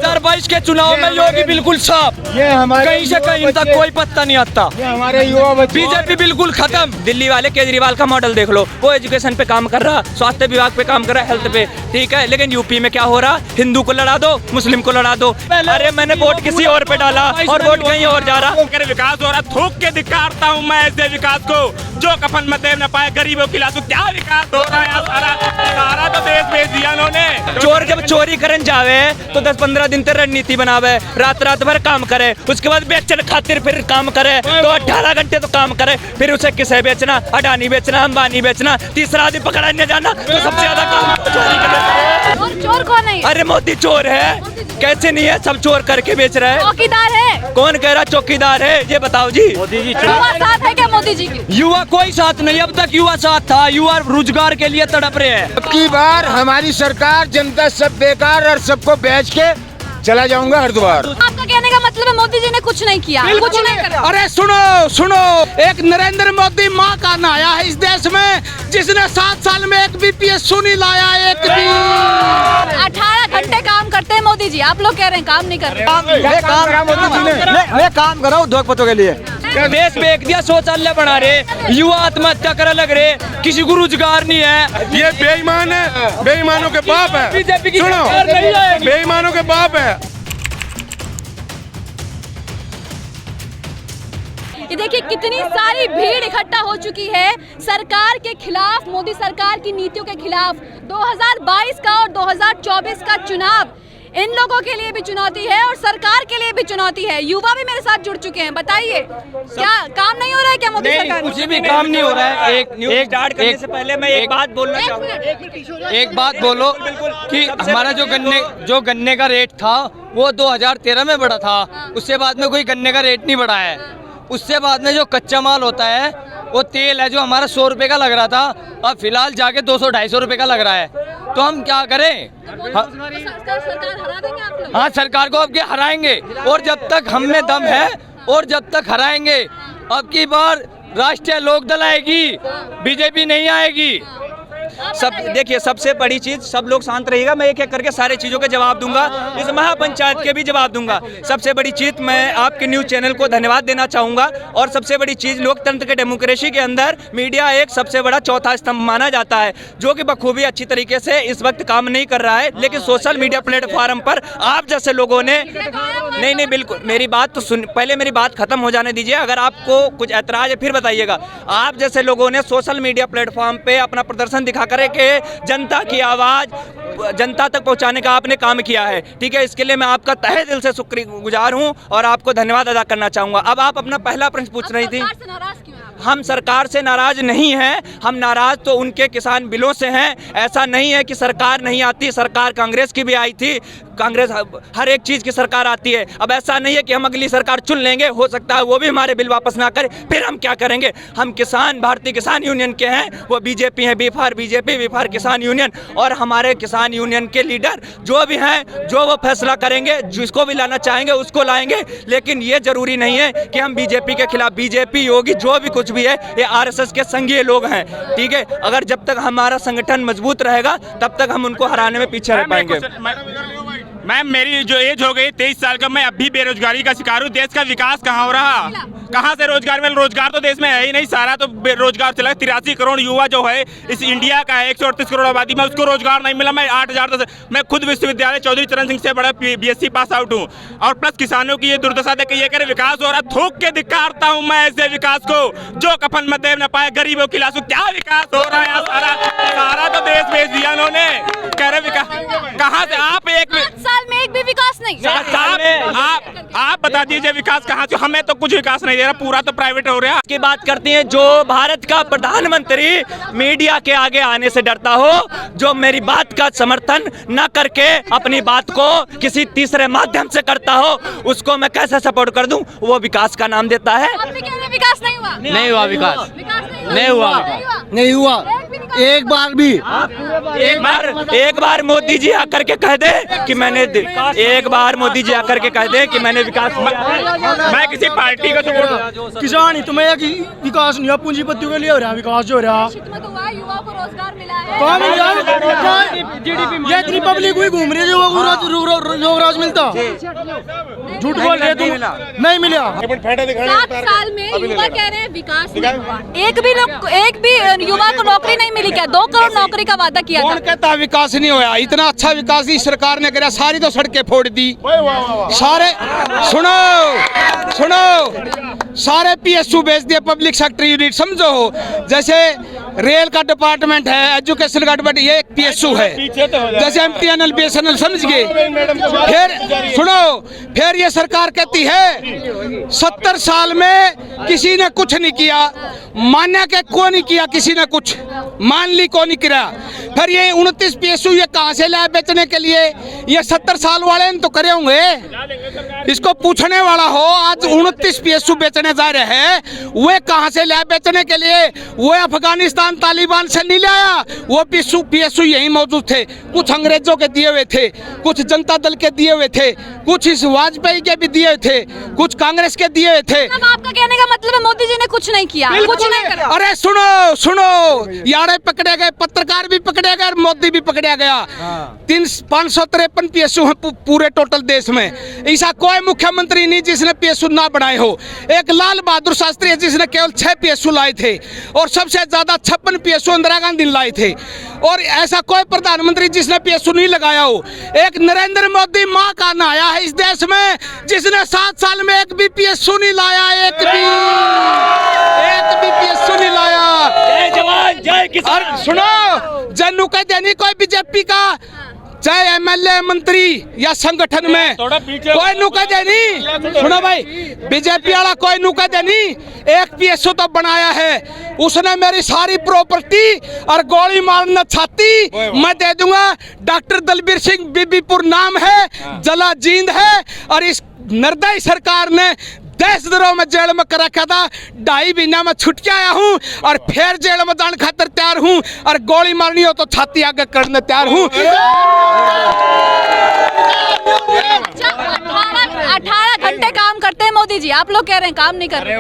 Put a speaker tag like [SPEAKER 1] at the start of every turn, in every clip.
[SPEAKER 1] 2022 के चुनाव में योगी बिल्कुल साफ, कहीं से कहीं तक कोई पत्ता नहीं आता।
[SPEAKER 2] हमारे युवा बच्चे
[SPEAKER 1] बीजेपी बिल्कुल खत्म। दिल्ली वाले केजरीवाल का मॉडल देख लो, वो एजुकेशन पे काम कर रहा, स्वास्थ्य विभाग पे काम कर रहा, हेल्थ पे, ठीक है। लेकिन यूपी में क्या हो रहा, हिंदू को लड़ा दो, मुस्लिम को लड़ा दो। अरे मैंने वोट किसी और पे डाला और वोट कहीं और जा रहा।
[SPEAKER 3] विकास हो रहा, थूक के धिक्कारता हूँ मैं ऐसे विकास को जो कफन में देव न पाए गरीबों की लाशों। क्या विकास हो रहा है, सारा तो देश बेच दिया उन्होंने।
[SPEAKER 1] चोर जब चोरी करन जावे तो 10-15 दिन तक रणनीति बनावे, रात भर काम करे, उसके बाद बेचने खातिर फिर काम करे तो 18 घंटे तो काम करे, फिर उसे किसे बेचना, अडानी बेचना, अंबानी बेचना, तीसरा आदमी पकड़ा नहीं जाना तो सबसे ज्यादा काम चोरी करे।
[SPEAKER 4] चोर कौन है?
[SPEAKER 1] अरे मोदी चोर है, कैसे नहीं है, सब चोर करके बेच रहे हैं।
[SPEAKER 4] चौकीदार है?
[SPEAKER 1] कौन कह रहा चौकीदार है, ये बताओ जी।
[SPEAKER 3] मोदी जी
[SPEAKER 4] युवा साथ है क्या मोदी जी की?
[SPEAKER 1] युवा कोई साथ नहीं, अब तक युवा साथ था, युवा रोजगार के लिए तड़प रहे हैं।
[SPEAKER 2] अब की बार हमारी सरकार, जनता सब बेकार और सबको बेच के चला जाऊंगा हरिद्वार।
[SPEAKER 4] आपका कहने का मतलब है मोदी जी ने कुछ नहीं किया, कुछ नहीं करा।
[SPEAKER 1] अरे सुनो, एक नरेंद्र मोदी माँ का नाया है इस देश में, जिसने 7 साल में एक भी PSU नहीं लाया, एक भी।
[SPEAKER 4] 18 घंटे काम करते हैं मोदी जी, आप लोग कह रहे हैं काम नहीं कर रहे।
[SPEAKER 1] काम करो उद्योगपतियों के लिए, देश बेच दिया, शौचालय बना रहे, युवा आत्महत्या करे लग रहे, किसी को रोजगार नहीं है।
[SPEAKER 2] ये बेईमान है, बेईमानों के बाप है।
[SPEAKER 1] बीजेपी की
[SPEAKER 2] सुनो,
[SPEAKER 1] सरकार नहीं आएगी।
[SPEAKER 2] बेईमानों के बाप है।
[SPEAKER 4] ये देखिए कितनी सारी भीड़ इकट्ठा हो चुकी है सरकार के खिलाफ, मोदी सरकार की नीतियों के खिलाफ। 2022 का और 2024 का चुनाव इन लोगों के लिए भी चुनौती है और सरकार के लिए भी चुनौती है। युवा भी मेरे साथ जुड़ चुके हैं, बताइए क्या काम नहीं हो रहा है क्या मोदी सरकार?
[SPEAKER 1] कुछ भी काम नहीं हो रहा है। एक स्टार्ट करने से पहले मैं एक बात बोलना चाहूँगा। एक बात बोलो कि हमारा जो गन्ने का रेट था वो 2013 में बढ़ा था, उससे बाद में कोई गन्ने का रेट नहीं बढ़ा है। उससे बाद में जो कच्चा माल होता है, वो तेल है जो हमारा 100 रुपए का लग रहा था, अब फिलहाल जाके 200-250 रुपए का लग रहा है। तो हम क्या करें?
[SPEAKER 4] सरकार हरा देंगे आप लोग?
[SPEAKER 1] हाँ, सरकार को अब के हराएंगे, और जब तक हम में दम है और जब तक हराएंगे। अब की बार राष्ट्रीय लोकदल आएगी, बीजेपी नहीं आएगी। सब देखिए, सबसे बड़ी चीज, सब लोग शांत रहिएगा, मैं एक एक करके सारे चीजों के जवाब दूंगा, इस महापंचायत के भी जवाब दूंगा। सबसे बड़ी चीज, मैं आपके न्यूज चैनल को धन्यवाद देना चाहूंगा। और सबसे बड़ी चीज, लोकतंत्र के डेमोक्रेसी के अंदर मीडिया एक सबसे बड़ा चौथा स्तंभ माना जाता है, जो कि बखूबी अच्छी तरीके से इस वक्त काम नहीं कर रहा है। लेकिन सोशल मीडिया प्लेटफॉर्म पर आप जैसे लोगों ने नहीं बिल्कुल, मेरी बात तो सुन, पहले मेरी बात खत्म हो जाने दीजिए। अगर आपको कुछ ऐतराज है फिर बताइएगा। आप जैसे लोगों ने सोशल मीडिया प्लेटफॉर्म पे अपना प्रदर्शन दिखा करे के जनता की आवाज जनता तक पहुंचाने का आपने काम किया है, ठीक है। इसके लिए मैं आपका तहे दिल से शुक्रगुजार हूं और आपको धन्यवाद अदा करना चाहूंगा। अब आप अपना पहला प्रश्न पूछ रही थी। हम सरकार से नाराज नहीं हैं, हम नाराज तो उनके किसान बिलों से हैं। ऐसा नहीं है कि सरकार नहीं आती, सरकार कांग्रेस की भी आई थी, कांग्रेस हर एक चीज़ की सरकार आती है। अब ऐसा नहीं है कि हम अगली सरकार चुन लेंगे, हो सकता है वो भी हमारे बिल वापस ना करे, फिर हम क्या करेंगे? हम किसान, भारतीय किसान यूनियन के हैं, वो बीजेपी हैं, बीजेपी किसान यूनियन, और हमारे किसान यूनियन के लीडर जो भी हैं, जो वो फैसला करेंगे, जिसको भी लाना चाहेंगे उसको लाएंगे। लेकिन ये जरूरी नहीं है कि हम बीजेपी के खिलाफ, बीजेपी योगी जो भी कुछ भी है, ये RSS के संघीय लोग हैं, ठीक है। अगर जब तक हमारा संगठन मजबूत रहेगा तब तक हम उनको हराने में पीछे रह पाएंगे।
[SPEAKER 3] मैम, मेरी जो एज हो गई 23 साल का, मैं अभी बेरोजगारी का शिकार हूँ। देश का विकास कहाँ हो रहा? कहाँ से रोजगार मिल? रोजगार तो देश में है ही नहीं, सारा तो बेरोजगार चला। 83 करोड़ युवा जो है इस इंडिया का है, 138 करोड़ आबादी में, उसको रोजगार नहीं मिला। मैं 8,000 मैं खुद विश्वविद्यालय चौधरी चरण सिंह से बड़ा BSc पास आउट हूँ। और प्लस किसानों की ये दुर्दशा देख के ये करे विकास हो रहा, थूक के धिक्कारता हूँ मैं ऐसे विकास को जो कफन में देव न पाए गरीबों की लाशों। क्या विकास हो रहा है? सारा तो देश बेच दिया उन्होंने। कह रहे विकास कहाँ से? आप
[SPEAKER 4] 5 साल में एक भी विकास नहीं।
[SPEAKER 3] आप बता दीजिए विकास कहाँ से? हमें तो कुछ विकास नहीं दे रहा, पूरा तो प्राइवेट हो रहा है।
[SPEAKER 1] की बात करती हैं जो भारत का प्रधानमंत्री मीडिया के आगे आने से डरता हो, जो मेरी बात का समर्थन न करके अपनी बात को किसी तीसरे माध्यम से करता हो, उसको मैं कैसे सपोर्ट कर दूं? वो विकास का नाम देता है।
[SPEAKER 4] विकास नहीं हुआ,
[SPEAKER 1] नहीं हुआ विकास, नहीं हुआ एक बार भी। एक बार मोदी जी आकर के कह दे कि मैंने, एक बार मोदी जी आकर के कह दे कि मैंने विकास किया।
[SPEAKER 3] मैं किसी पार्टी का सपोर्ट,
[SPEAKER 5] किसान ही तुम्हें विकास नहीं है, पूंजीपतियों के लिए हो रहा है विकास जो हो रहा है।
[SPEAKER 4] क्या युवा को रोजगार मिला है?
[SPEAKER 5] ये रिपब्लिक हुई घूम रही है जो रोज मिलता झूठ बोल रहे तुम नहीं मिला
[SPEAKER 4] 7 साल में युवा कह रहे हैं विकास नहीं हुआ। एक भी युवा को नौकरी नहीं मिली क्या? 2 करोड़ नौकरी का वादा किया
[SPEAKER 2] कौन
[SPEAKER 4] था।
[SPEAKER 2] कहता विकास नहीं होया? इतना अच्छा विकास इस सरकार ने करा, सारी तो सड़कें फोड़ दी, सारे सुनो सारे PSU बेच दिए, पब्लिक सेक्टर यूनिट। समझो जैसे रेल का डिपार्टमेंट है, एजुकेशन का डिपार्टमेंट, ये एक PSU है। जैसे MTNL BSNL, समझ गए? फिर सुनो, फिर ये सरकार कहती है 70 साल में किसी ने कुछ नहीं किया, मान्य के को नहीं किया, किसी ने कुछ मान ली को नहीं किया। फिर ये 29 PSU ये कहाँ से लाए बेचने के लिए? ये 70 साल वाले ने तो करे होंगे, इसको पूछने वाला हो। आज 29 PSU बेचने जा रहे हैं, वे कहाँ से लाए बेचने के लिए? वो अफगानिस्तान तालिबान से नहीं लाया, वो PSU यही मौजूद थे। कुछ अंग्रेजों के दिए हुए थे, कुछ जनता दल के दिए हुए थे, कुछ इस वाजपेयी के भी दिए हुए थे, कुछ कांग्रेस के दिए हुए थे।
[SPEAKER 4] अब आपका कहने का मतलब है मोदी जी ने कुछ नहीं किया, कुछ नहीं करा।
[SPEAKER 2] अरे सुनो यारे पकड़े गए, पत्रकार भी पकड़े गए और मोदी भी पकड़ा गया। 553 PSU हैं पूरे टोटल देश में। ऐसा कोई मुख्यमंत्री नहीं जिसने PSU ना बनाए हो। एक लाल बहादुर शास्त्री है जिसने केवल 6 PSU लाए थे, और सबसे ज्यादा 56 PSU इंदिरा गांधी लाए थे। और ऐसा कोई प्रधानमंत्री जिसने PSU नहीं लगाया हो। एक नरेंद्र मोदी माँ का नहाया है इस देश में, जिसने 7 साल में एक भी PSU नहीं लाया, एक भी PSU नहीं लाया।
[SPEAKER 1] जय जवान जय किसान।
[SPEAKER 2] और सुनो, जनू कह देनी कोई बीजेपी का, चाहे MLA मंत्री या संगठन में कोई नुका देनी। सुनो भाई, बीजेपी वाला कोई नुका देनी, एक PSU तो बनाया है, उसने मेरी सारी प्रॉपर्टी और गोली मारना छाती मैं दे दूंगा। डॉक्टर दलबीर सिंह बीबीपुर नाम है, जला जींद है, और इस निर्दयी सरकार ने देशद्रोह में जेल में कर रखा था। 2.5 महीना में छुट के आया हूँ और फिर जेल में जाने खातर तैयार हूँ, और गोली मारनी हो तो छाती आगे करने तैयार हूँ।
[SPEAKER 4] 18 घंटे काम करते हैं मोदी जी, आप लोग कह रहे हैं काम नहीं कर रहे।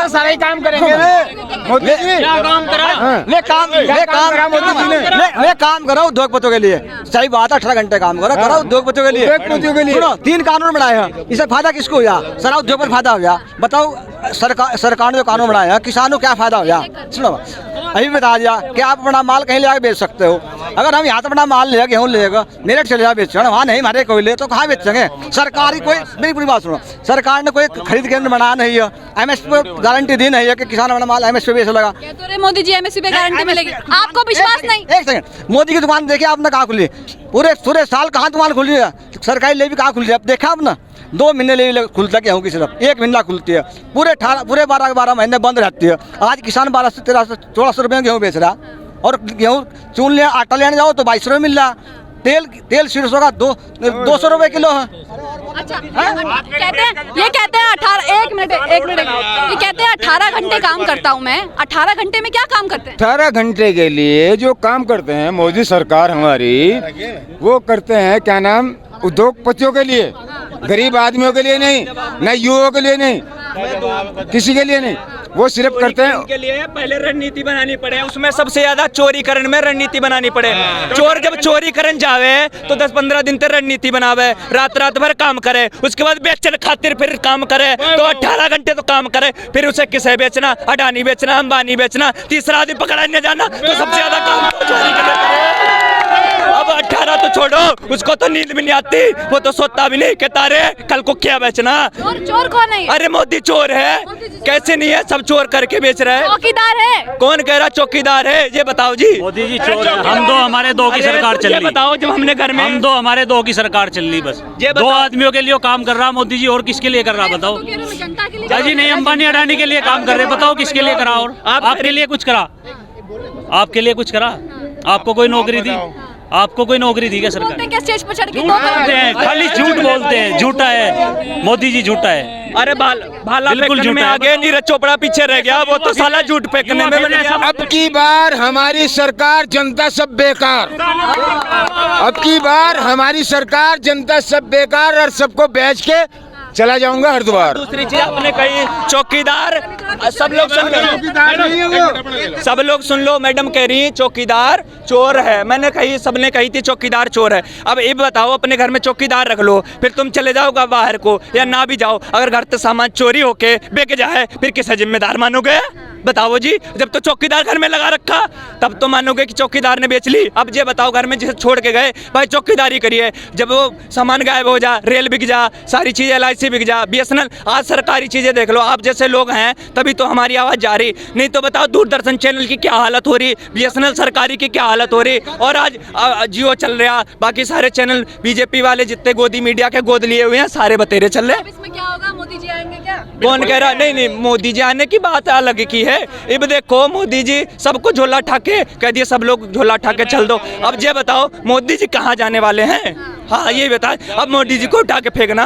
[SPEAKER 2] सारे ही काम करेंगे मोदी जी।
[SPEAKER 5] काम करो उद्योगपतियों के लिए, सही बात है। 18 घंटे काम करो उद्योगपतियों के लिए। सुनो, 3 कानून बनाए हैं, इससे फायदा किसको हुआ? सारा उद्योग पर फायदा हुआ। बताओ सरकार ने जो कानून बनाया है, किसानों को क्या फायदा हुआ? सुनो, अभी बता दिया कि आप अपना माल कहीं ले आके बेच सकते हो। अगर हम यहाँ से अपना माल लेगा, गेहूँ लेगा, मेरठ चले जाए बेचना, वहाँ नहीं हमारे कोई ले तो कहाँ बेचेंगे? सरकारी कोई, मेरी पूरी बात सुनो, सरकार ने कोई खरीद केंद्र बनाया नहीं है, MSP पे गारंटी दी नहीं है कि किसान अपना माल MSP पे बेच लगा।
[SPEAKER 4] कहते रहे मोदी जी MSP पे गारंटी मिलेगी, आपको विश्वास नहीं?
[SPEAKER 5] एक सेकंड, मोदी की दुकान देखिए आपने कहाँ खुली? पूरे साल कहाँ दुकान खुली है? सरकारी ले भी कहाँ खुली है? अब देखा आपने? 2 महीने ले खुलता गेहूँ की, सिर्फ 1 महीना खुलती है, पूरे 12 महीने बंद रहती है। आज किसान 1200-1300-1400 रुपये गेहूँ बेच रहा, और गेहूँ चून ले आटा लेने जाओ तो 2200 रुपये मिल रहा। तेल 150 का 200 रुपये किलो है।
[SPEAKER 4] अच्छा, ये कहते हैं 18 एक मिनट ये कहते हैं 18 घंटे काम करता हूँ मैं। 18 घंटे में क्या काम करते हैं?
[SPEAKER 2] 18 घंटे के लिए जो काम करते हैं मोदी सरकार हमारी, वो करते हैं क्या नाम, उद्योगपतियों के लिए, गरीब आदमियों के लिए नहीं, न युवाओं के लिए नहीं, किसी के लिए नहीं। वो सिर्फ करते हैं
[SPEAKER 1] के लिए पहले रणनीति बनानी पड़े, उसमें सबसे ज्यादा चोरीकरण में रणनीति बनानी पड़े। चोर जब चोरीकरण जावे तो 10-15 दिन तक रणनीति बनावे, रात भर काम करे, उसके बाद बेचने खातिर फिर काम करे, तो 18 घंटे तो काम करे, फिर उसे किसे बेचना? अडानी बेचना, अंबानी बेचना, तीसरा आदमी पकड़ा नहीं जाना, तो सबसे ज्यादा काम तो चोरी करे। अब 18 तो छोड़ो, उसको तो नींद भी नहीं आती, वो तो सोता भी नहीं, कहता रे कल को क्या बेचना।
[SPEAKER 4] चोर कौन है?
[SPEAKER 1] अरे मोदी चोर है, कैसे नहीं है? सब चोर करके बेच रहा है।
[SPEAKER 4] चौकीदार है?
[SPEAKER 1] कौन कह रहा चौकीदार है? ये बताओ जी।
[SPEAKER 6] मोदी जी चोर है। हम 2 हमारे 2 की सरकार चल रही।
[SPEAKER 1] बताओ, जब हमने घर में
[SPEAKER 6] हम 2 हमारे 2 की सरकार चल रही, बस 2 आदमियों के लिए काम कर रहा मोदी जी, और किसके लिए कर रहा बताओ?
[SPEAKER 4] जनता के लिए
[SPEAKER 6] जी नहीं, अंबानी अडानी के लिए काम कर रहे, बताओ किसके लिए करा? और आपके लिए कुछ करा? आपके लिए कुछ करा? आपको कोई नौकरी दी? आपको कोई नौकरी दी क्या सरकार?
[SPEAKER 4] क्या स्टेज पर चढ़ के
[SPEAKER 6] बोलते हैं, खाली झूठ बोलते हैं, झूठा है मोदी जी, झूठा है।
[SPEAKER 1] अरे भाला
[SPEAKER 6] बिल्कुल
[SPEAKER 1] फेंकने में
[SPEAKER 6] झूठा।
[SPEAKER 1] आगे नीरज चोपड़ा पीछे रह गया, वो तो साला झूठ फेंकने में बन गया।
[SPEAKER 2] अब की बार हमारी सरकार जनता सब बेकार, अब की बार हमारी सरकार जनता सब बेकार और सबको बेच के
[SPEAKER 7] चला जाऊंगा हरिद्वार।
[SPEAKER 1] दूसरी चीज आपने कही चौकीदार, सब लोग सुन लो, सब लोग सुन लो, मैडम कह रही चौकीदार चोर है। मैंने कही, सबने कही थी चौकीदार चोर है। अब ये बताओ, अपने घर में चौकीदार रख लो, फिर तुम चले जाओगा बाहर को या ना भी जाओ, अगर घर से सामान चोरी होके बेच जाए फिर किसे जिम्मेदार मानोगे? बताओ जी। जब तो चौकीदार घर में लगा रखा तब तो मानोगे कि चौकीदार ने बेच ली। अब ये बताओ, घर में जिसे छोड़ के गए भाई चौकीदारी करिए, जब वो सामान गायब हो जा, रेल बिक जा, सारी चीजें LIC बिक जा, BSNL, आज सरकारी चीजें देख लो। आप जैसे लोग हैं तभी तो हमारी आवाज जा रही, नहीं तो बताओ दूरदर्शन चैनल की क्या हालत हो रही, BSNL सरकारी की क्या हालत हो रही, और आज जियो चल रहा, बाकी सारे चैनल बीजेपी वाले जितने गोदी मीडिया के गोद लिए हुए हैं सारे बतेरे चल रहे।
[SPEAKER 4] इसमें क्या होगा, मोदी जी आएंगे क्या?
[SPEAKER 1] कौन कह रहा? नहीं नहीं, मोदी जी आने की बात अलग की है। अब देखो, मोदी जी सबको झोला ठाके कह दिए, सब लोग झोला ठाके चल दो। अब ये बताओ मोदी जी कहाँ जाने वाले हैं? हाँ ये बताए, अब मोदी जी को उठा के फेंकना।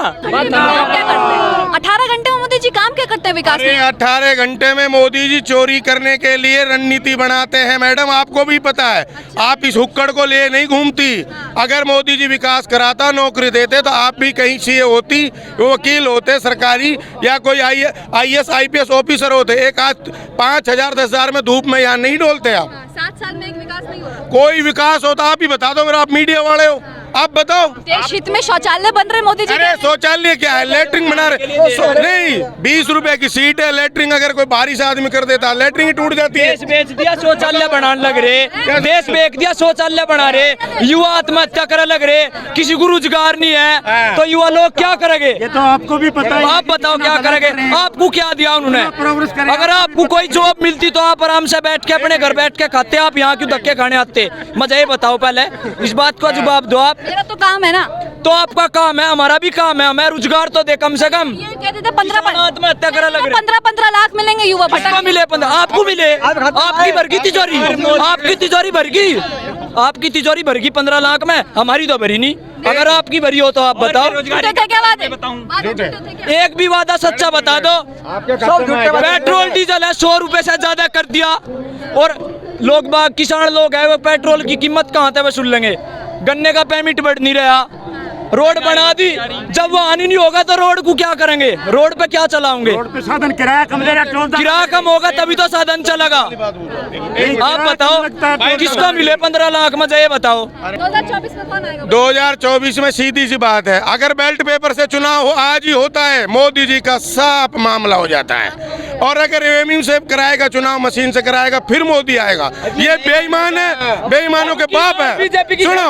[SPEAKER 4] 18 घंटे में मोदी जी काम क्या करते हैं विकास में?
[SPEAKER 7] 18 घंटे में मोदी जी चोरी करने के लिए रणनीति बनाते हैं मैडम, आपको भी पता है। आप इस हुक्कड़ को ले नहीं घूमती। अगर मोदी जी विकास कराता, नौकरी देते, तो आप भी कहीं CA होती, वकील होते सरकारी, या कोई IAS IPS ऑफिसर होते। एक आज 5,000 10,000 में धूप में यहाँ नहीं डोलते आप।
[SPEAKER 4] 7 साल में एक विकास नहीं हो रहा।
[SPEAKER 7] कोई विकास होता आप ही बता दो, अगर आप मीडिया वाले हो आप बताओ।
[SPEAKER 4] देश हित में शौचालय बन रहे मोदी जी
[SPEAKER 7] अरे शौचालय क्या है, लेटरिन बना रहे नहीं, 20 रुपए की सीट है, लेटरिन अगर कोई बारिश आदमी कर देता लेटरिन ही टूट जाती है।
[SPEAKER 1] देश बेच दिया, शौचालय बनाने लग रहे, देश बेच दिया, शौचालय बना रहे, युवा आत्महत्या करे लग रहे, किसी को रोजगार नहीं है तो युवा लोग क्या करेंगे?
[SPEAKER 5] ये तो आपको भी पता है।
[SPEAKER 1] आप बताओ क्या करेंगे? आपको क्या दिया उन्होंने? अगर आपको कोई जॉब मिलती तो आप आराम से बैठ के अपने घर बैठ के खाते, आप यहाँ क्यों धक्के खाने आते? मुझे ये बताओ, पहले इस बात का जवाब दो आप।
[SPEAKER 4] मेरा तो काम है ना।
[SPEAKER 1] तो आपका काम है, हमारा भी काम है, हमें रोजगार तो दे कम से कम।
[SPEAKER 4] ये कहते थे 15
[SPEAKER 1] आत्महत्या करे लग रहे,
[SPEAKER 4] 15 लाख मिलेंगे युवा भटक
[SPEAKER 1] मिले 15, आपको मिले, आपकी भर गई तिजोरी, आपकी तिजोरी भर गई, आपकी तिजोरी भर गई 15 लाख में, हमारी तो भरी नहीं। अगर आपकी भरी हो तो आप बताओ,
[SPEAKER 4] क्या वादे?
[SPEAKER 1] एक भी वादा सच्चा बता दो। पेट्रोल डीजल है 100 रुपए से ज्यादा कर दिया, और लोग बाग किसान लोग है वो पेट्रोल की कीमत कहाँ तक वसूल लेंगे? गन्ने का पेमेंट बढ़ नहीं रहा, रोड बना दी, जब वो आनी नहीं होगा तो रोड को क्या करेंगे? रोड पे क्या चलाओगे?
[SPEAKER 5] रोड पे साधन किराया कम दे रहा,
[SPEAKER 1] किराया कम होगा तभी तो साधन चलेगा। आप बताओ किसको मिले 15 लाख में, ये बताओ।
[SPEAKER 4] 2024 में कौन आएगा?
[SPEAKER 7] 2024 में सीधी सी बात है, अगर बेल्ट पेपर से चुनाव आज ही होता है, मोदी जी का साफ मामला हो जाता है। और अगर EVM से कराएगा चुनाव, मशीन से कराएगा, फिर मोदी आएगा। ये बेईमान है, बेईमानों के बाप है। सुनो,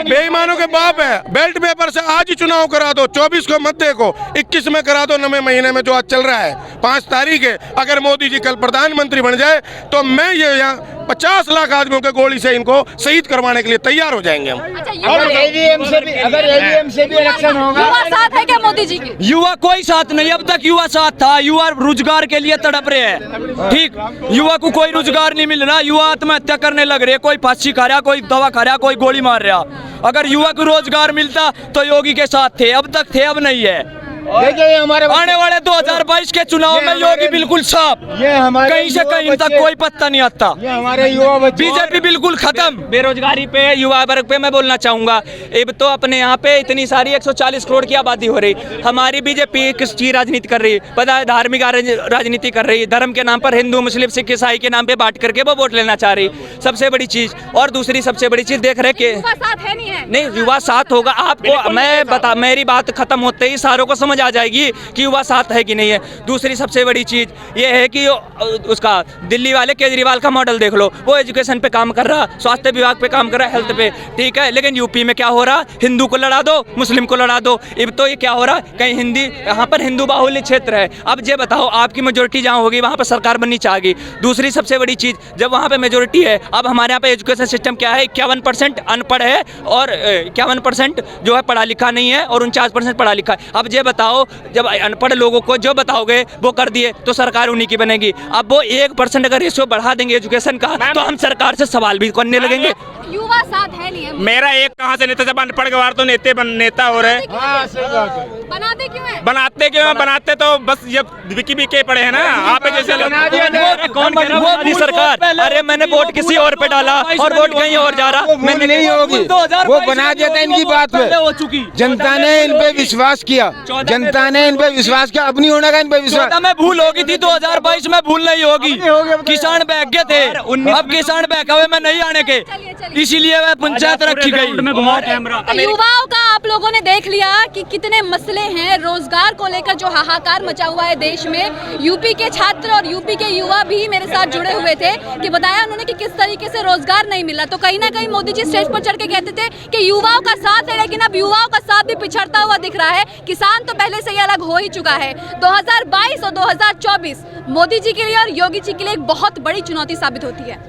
[SPEAKER 7] बेईमानों के बाप है। बेल्ट पेपर से आज ही चुनाव करा दो, 24 को मध्य को, 21 में करा दो, 9वें महीने में जो आज चल रहा है, 5 तारीख है। अगर मोदी जी कल प्रधानमंत्री बन जाए तो मैं ये यहाँ 50 लाख आदमियों के गोली से इनको शहीद करवाने के लिए तैयार हो जाएंगे हम।
[SPEAKER 5] अगर EVM से भी इलेक्शन होगा,
[SPEAKER 4] युवा साथ है क्या मोदी जी के?
[SPEAKER 1] युवा कोई साथ नहीं, अब तक युवा साथ था। युवा रोजगार के लिए तड़प रहे हैं, ठीक, युवा को कोई रोजगार नहीं मिल रहा, युवा आत्महत्या करने लग रहे, कोई फांसी खा रहा, कोई दवा खा रहा, कोई गोली मार रहा। अगर युवा को रोजगार मिलता तो योगी के साथ थे, अब तक थे, अब नहीं है।
[SPEAKER 5] देखिए हमारे
[SPEAKER 1] आने वाले 2022 के चुनाव में योगी बिल्कुल साफ, कहीं से कहीं तक कोई पत्ता नहीं आता।
[SPEAKER 5] ये हमारे युवा बच्चे,
[SPEAKER 1] बीजेपी बिल्कुल खत्म। बेरोजगारी पे, युवा वर्ग पे मैं बोलना चाहूंगा, अब तो अपने यहाँ पे इतनी सारी 140 करोड़ की आबादी हो रही, हमारी बीजेपी किस चीज राजनीति कर रही है पता है? धार्मिक राजनीति कर रही है, धर्म के नाम पर हिंदू मुस्लिम सिख ईसाई के नाम पे बांट करके वो वोट लेना चाह रही, सबसे बड़ी चीज। और दूसरी सबसे बड़ी चीज देख रहे कि
[SPEAKER 4] साथ है नहीं है?
[SPEAKER 1] नहीं, युवा साथ होगा। आपको मैं बता, मेरी बात खत्म होते ही सारों को समझ आ जाएगी कि युवा साथ है कि नहीं है। दूसरी सबसे बड़ी चीज ये है कि उसका दिल्ली वाले केजरीवाल का मॉडल देख लो, वो एजुकेशन पे काम कर रहा, स्वास्थ्य विभाग पे काम कर रहा है, हेल्थ पे, ठीक है। लेकिन यूपी में क्या हो रहा? हिंदू को लड़ा दो, मुस्लिम को लड़ा दो। अब तो ये क्या हो रहा? कहीं हिंदी, यहाँ पर हिंदू बाहुल्य क्षेत्र है। अब ये बताओ, आपकी मेजोरिटी जहाँ होगी वहाँ पर सरकार बननी चाहिए। दूसरी सबसे बड़ी चीज, जब वहाँ पे मेजोरिटी है, अब हमारे यहाँ पे एजुकेशन सिस्टम क्या है? 51% अनपढ़ है और 51% जो है पढ़ा लिखा नहीं है, और 49% पढ़ा लिखा है। अब ये बताओ, जब अनपढ़ लोगों को जो बताओगे वो कर दिए तो सरकार उन्हीं की बनेगी। अब वो 1% अगर रेशियो बढ़ा देंगे एजुकेशन का तो हम सरकार से सवाल भी करने लगेंगे।
[SPEAKER 4] युवा साथ है नहीं है।
[SPEAKER 3] मेरा एक कहाँ से नेता, जब अनपढ़ गवार तो नेता हो रहे।
[SPEAKER 4] बनाते क्यों है?
[SPEAKER 3] बनाते क्यों है? बनाते तो बस ये बिके पड़े हैं ना। आप जैसे
[SPEAKER 1] कौन मोदी सरकार? अरे मैंने वोट किसी और पे डाला और वोट कहीं और जा रहा।
[SPEAKER 8] मैंने नहीं होगी, वो बना दिया था इनकी बात पे। जनता ने इन पे विश्वास किया, जनता ने इन पे विश्वास किया, अब नहीं होने का इन पे विश्वास।
[SPEAKER 1] में भूल होगी थी, 2022 में भूल नहीं होगी। किसान बहक गए थे, अब किसान बहका हुए में नहीं आने के, इसीलिए वह पंचायत रखी गई।
[SPEAKER 4] युवाओं का आप लोगों ने देख लिया कि कितने मसले हैं रोजगार को लेकर जो हाहाकार मचा हुआ है देश में। यूपी के छात्र और यूपी के युवा भी मेरे साथ जुड़े हुए थे कि बताया उन्होंने कि किस तरीके से रोजगार नहीं मिला। तो कहीं ना कहीं मोदी जी स्टेज पर चढ़ के कहते थे कि युवाओं का साथ है, लेकिन अब युवाओं का साथ भी पिछड़ता हुआ दिख रहा है। किसान तो पहले से ही अलग हो ही चुका है। 2022 और 2024 मोदी जी के लिए और योगी जी के लिए एक बहुत बड़ी चुनौती साबित होती है।